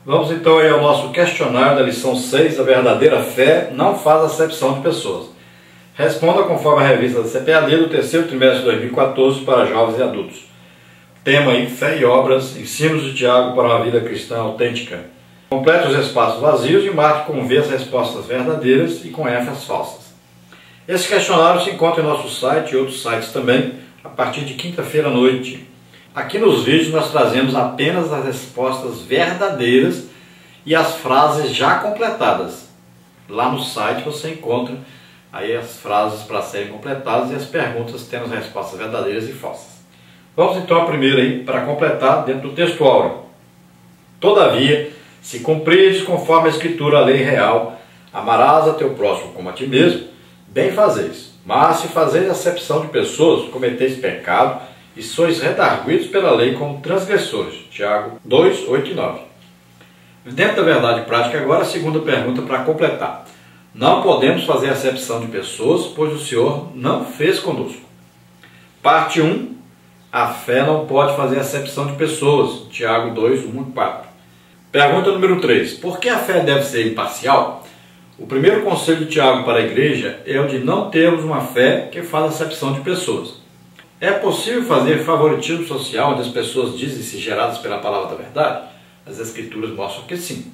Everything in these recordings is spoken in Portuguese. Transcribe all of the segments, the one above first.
Vamos então aí ao nosso questionário da lição 6, a verdadeira fé não faz acepção de pessoas. Responda conforme a revista da CPAD do terceiro trimestre de 2014 para jovens e adultos. Tema aí, fé e obras, ensinos de Tiago para uma vida cristã autêntica. Complete os espaços vazios e marque com V as respostas verdadeiras e com F as falsas. Esse questionário se encontra em nosso site e outros sites também, a partir de quinta-feira à noite. Aqui nos vídeos nós trazemos apenas as respostas verdadeiras e as frases já completadas. Lá no site você encontra aí as frases para serem completadas e as perguntas tendo as respostas verdadeiras e falsas. Vamos então à primeira aí para completar dentro do texto áureo. Todavia, se cumprires conforme a Escritura, a lei real, amarás a teu próximo como a ti mesmo, bem fazeis. Mas se fazeis acepção de pessoas, cometeis pecado, e sois redarguidos pela lei como transgressores. Tiago 2, 8 e 9. Dentro da verdade prática, agora a segunda pergunta para completar. Não podemos fazer acepção de pessoas, pois o Senhor não fez conosco. Parte 1. A fé não pode fazer acepção de pessoas. Tiago 2, 1 e 4. Pergunta número 3. Por que a fé deve ser imparcial? O primeiro conselho de Tiago para a igreja é o de não termos uma fé que faz acepção de pessoas. É possível fazer favoritismo social onde as pessoas dizem-se geradas pela palavra da verdade? As Escrituras mostram que sim.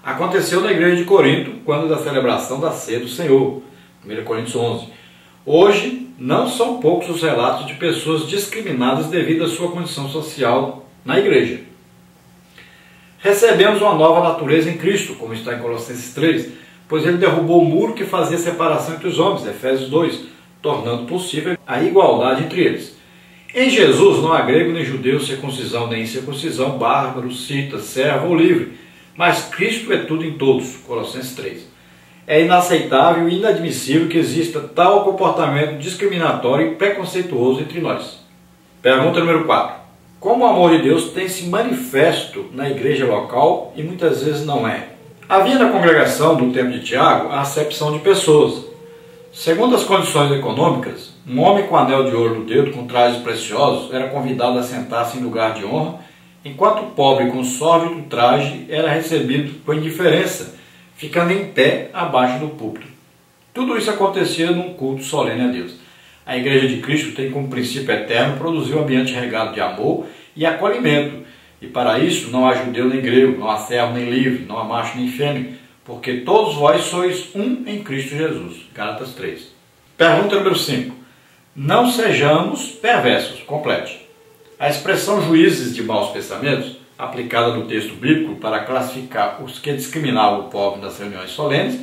Aconteceu na igreja de Corinto, quando da celebração da ceia do Senhor, 1 Coríntios 11. Hoje, não são poucos os relatos de pessoas discriminadas devido à sua condição social na igreja. Recebemos uma nova natureza em Cristo, como está em Colossenses 3, pois ele derrubou o muro que fazia separação entre os homens, Efésios 2, tornando possível a igualdade entre eles. Em Jesus não há grego nem judeu, circuncisão nem incircuncisão, bárbaro, cita, servo ou livre, mas Cristo é tudo em todos, Colossenses 3. É inaceitável e inadmissível que exista tal comportamento discriminatório e preconceituoso entre nós. Pergunta número 4. Como o amor de Deus tem se manifesto na igreja local e muitas vezes não é? Havia na congregação do tempo de Tiago a acepção de pessoas. Segundo as condições econômicas, um homem com anel de ouro no dedo, com trajes preciosos, era convidado a sentar-se em lugar de honra, enquanto o pobre com sórdido traje era recebido com indiferença, ficando em pé abaixo do púlpito. Tudo isso acontecia num culto solene a Deus. A Igreja de Cristo tem como princípio eterno produzir um ambiente regado de amor e acolhimento, e para isso não há judeu nem grego, não há servo nem livre, não há macho nem fêmea, porque todos vós sois um em Cristo Jesus. Gálatas 3. Pergunta número 5. Não sejamos perversos. Complete. A expressão juízes de maus pensamentos, aplicada no texto bíblico para classificar os que discriminavam o povo nas reuniões solenes,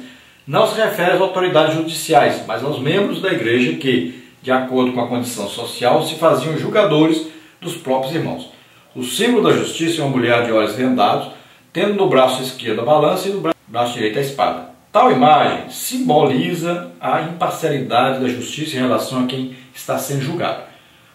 não se refere às autoridades judiciais, mas aos membros da igreja que, de acordo com a condição social, se faziam julgadores dos próprios irmãos. O símbolo da justiça é uma mulher de olhos vendados, tendo no braço esquerdo a balança e no braço direito a espada. Tal imagem simboliza a imparcialidade da justiça em relação a quem está sendo julgado.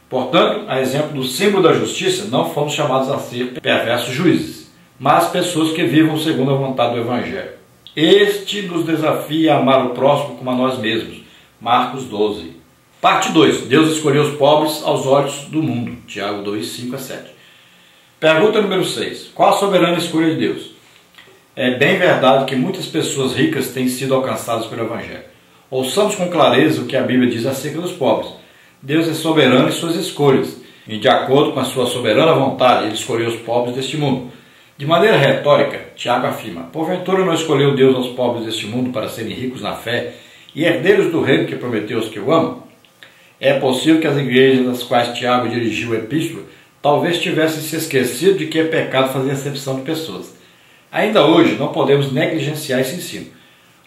Portanto, a exemplo do símbolo da justiça, não fomos chamados a ser perversos juízes, mas pessoas que vivam segundo a vontade do Evangelho. Este nos desafia a amar o próximo como a nós mesmos. Marcos 12. Parte 2. Deus escolheu os pobres aos olhos do mundo. Tiago 2, 5 a 7. Pergunta número 6. Qual a soberana escolha de Deus? É bem verdade que muitas pessoas ricas têm sido alcançadas pelo Evangelho. Ouçamos com clareza o que a Bíblia diz acerca dos pobres. Deus é soberano em suas escolhas, e de acordo com a sua soberana vontade, ele escolheu os pobres deste mundo. De maneira retórica, Tiago afirma: porventura não escolheu Deus aos pobres deste mundo para serem ricos na fé e herdeiros do reino que prometeu aos que o amam? É possível que as igrejas das quais Tiago dirigiu a epístola talvez tivessem se esquecido de que é pecado fazer acepção de pessoas. Ainda hoje não podemos negligenciar esse ensino.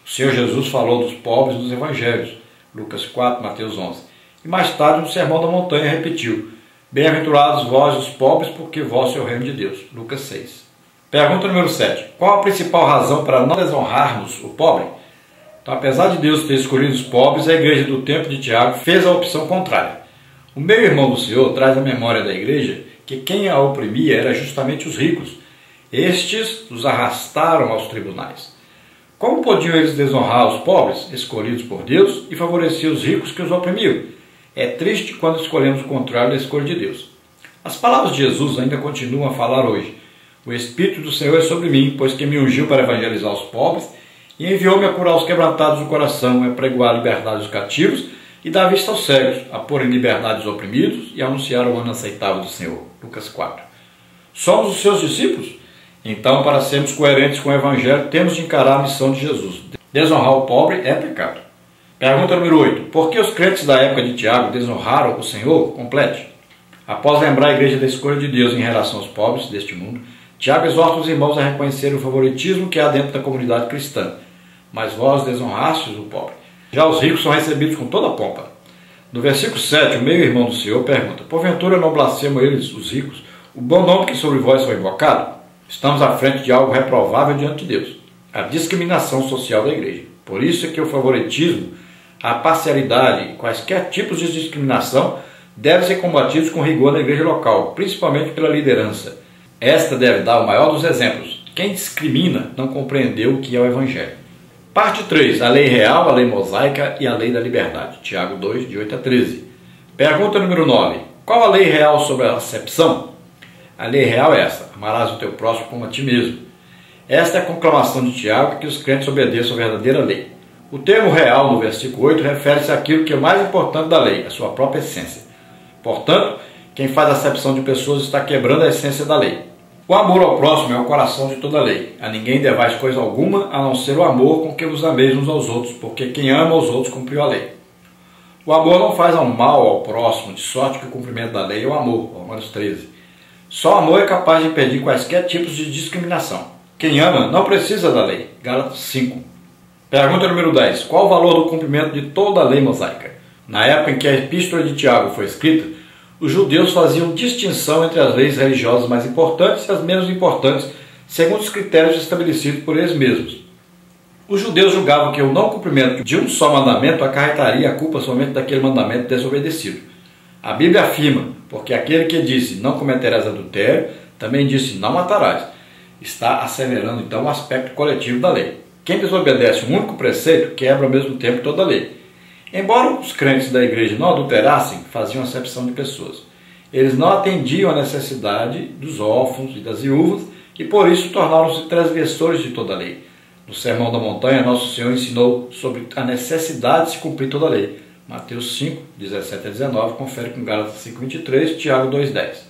O Senhor Jesus falou dos pobres nos evangelhos, Lucas 4, Mateus 11. E mais tarde no Sermão da Montanha repetiu: bem-aventurados vós os pobres, porque vosso é o reino de Deus, Lucas 6. Pergunta número 7. Qual a principal razão para não desonrarmos o pobre? Então, apesar de Deus ter escolhido os pobres, a igreja do tempo de Tiago fez a opção contrária. O meu irmão do Senhor traz à memória da igreja que quem a oprimia era justamente os ricos. Estes os arrastaram aos tribunais. Como podiam eles desonrar os pobres, escolhidos por Deus, e favorecer os ricos que os oprimiam? É triste quando escolhemos o contrário da escolha de Deus. As palavras de Jesus ainda continuam a falar hoje. O Espírito do Senhor é sobre mim, pois que me ungiu para evangelizar os pobres e enviou-me a curar os quebrantados do coração, a pregoar a liberdade dos cativos e dar vista aos cegos, a pôr em liberdade os oprimidos e a anunciar o ano aceitável do Senhor. Lucas 4. Somos os seus discípulos? Então, para sermos coerentes com o Evangelho, temos de encarar a missão de Jesus. Desonrar o pobre é pecado. Pergunta número 8. Por que os crentes da época de Tiago desonraram o Senhor? Complete. Após lembrar a igreja da escolha de Deus em relação aos pobres deste mundo, Tiago exorta os irmãos a reconhecerem o favoritismo que há dentro da comunidade cristã. Mas vós desonrastes o pobre. Já os ricos são recebidos com toda a pompa. No versículo 7, o meio-irmão do Senhor pergunta: porventura não blasfemam eles, os ricos, o bom nome que sobre vós foi invocado? Estamos à frente de algo reprovável diante de Deus: a discriminação social da igreja. Por isso é que o favoritismo, a parcialidade e quaisquer tipos de discriminação devem ser combatidos com rigor na igreja local, principalmente pela liderança. Esta deve dar o maior dos exemplos. Quem discrimina não compreendeu o que é o Evangelho. Parte 3. A lei real, a lei mosaica e a lei da liberdade. Tiago 2, de 8 a 13. Pergunta número 9. Qual a lei real sobre a acepção? A lei real é essa: amarás o teu próximo como a ti mesmo. Esta é a conclamação de Tiago, que os crentes obedeçam a verdadeira lei. O termo real, no versículo 8, refere-se àquilo que é o mais importante da lei, a sua própria essência. Portanto, quem faz acepção de pessoas está quebrando a essência da lei. O amor ao próximo é o coração de toda a lei. A ninguém devais coisa alguma, a não ser o amor com que vos ameis uns aos outros, porque quem ama aos outros cumpriu a lei. O amor não faz mal ao próximo, de sorte que o cumprimento da lei é o amor. Romanos 13. Só o amor é capaz de impedir quaisquer tipos de discriminação. Quem ama não precisa da lei. Gálatas 5. Pergunta número 10. Qual o valor do cumprimento de toda a lei mosaica? Na época em que a epístola de Tiago foi escrita, os judeus faziam distinção entre as leis religiosas mais importantes e as menos importantes, segundo os critérios estabelecidos por eles mesmos. Os judeus julgavam que o não cumprimento de um só mandamento acarretaria a culpa somente daquele mandamento desobedecido. A Bíblia afirma: porque aquele que disse não cometerás adultério, também disse não matarás. Está asseverando então o aspecto coletivo da lei. Quem desobedece um único preceito quebra ao mesmo tempo toda a lei. Embora os crentes da igreja não adulterassem, faziam acepção de pessoas. Eles não atendiam à necessidade dos órfãos e das viúvas e por isso tornaram-se transgressores de toda a lei. No Sermão da Montanha, Nosso Senhor ensinou sobre a necessidade de se cumprir toda a lei. Mateus 5, 17 a 19, confere com Gálatas 5, 23, Tiago 2, 10.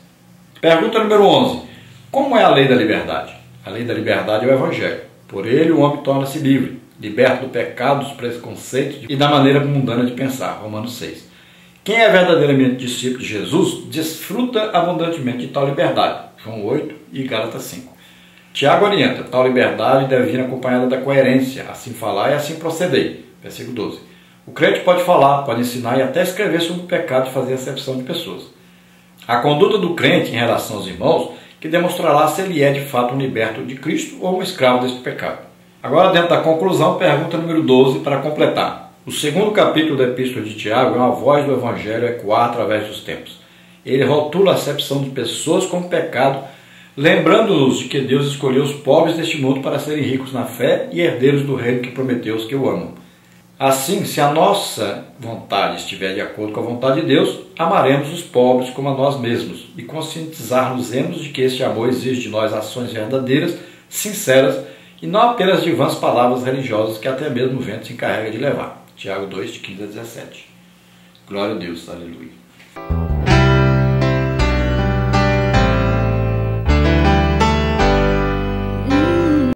Pergunta número 11. Como é a lei da liberdade? A lei da liberdade é o Evangelho. Por ele o homem torna-se livre, liberto do pecado, dos preconceitos e da maneira mundana de pensar. Romanos 6. Quem é verdadeiramente discípulo de Jesus desfruta abundantemente de tal liberdade. João 8 e Gálatas 5. Tiago orienta: tal liberdade deve vir acompanhada da coerência, assim falar e assim proceder. Versículo 12. O crente pode falar, pode ensinar e até escrever sobre o pecado e fazer acepção de pessoas. A conduta do crente em relação aos irmãos que demonstrará se ele é de fato um liberto de Cristo ou um escravo deste pecado. Agora, dentro da conclusão, pergunta número 12 para completar. O segundo capítulo da Epístola de Tiago é uma voz do Evangelho ecoar através dos tempos. Ele rotula a acepção de pessoas como pecado, lembrando-nos de que Deus escolheu os pobres deste mundo para serem ricos na fé e herdeiros do reino que prometeu aos que o amam. Assim, se a nossa vontade estiver de acordo com a vontade de Deus, amaremos os pobres como a nós mesmos e conscientizar-nos-emos de que este amor exige de nós ações verdadeiras, sinceras e não apenas de vãs palavras religiosas que até mesmo o vento se encarrega de levar. Tiago 2, de 15 a 17. Glória a Deus, aleluia.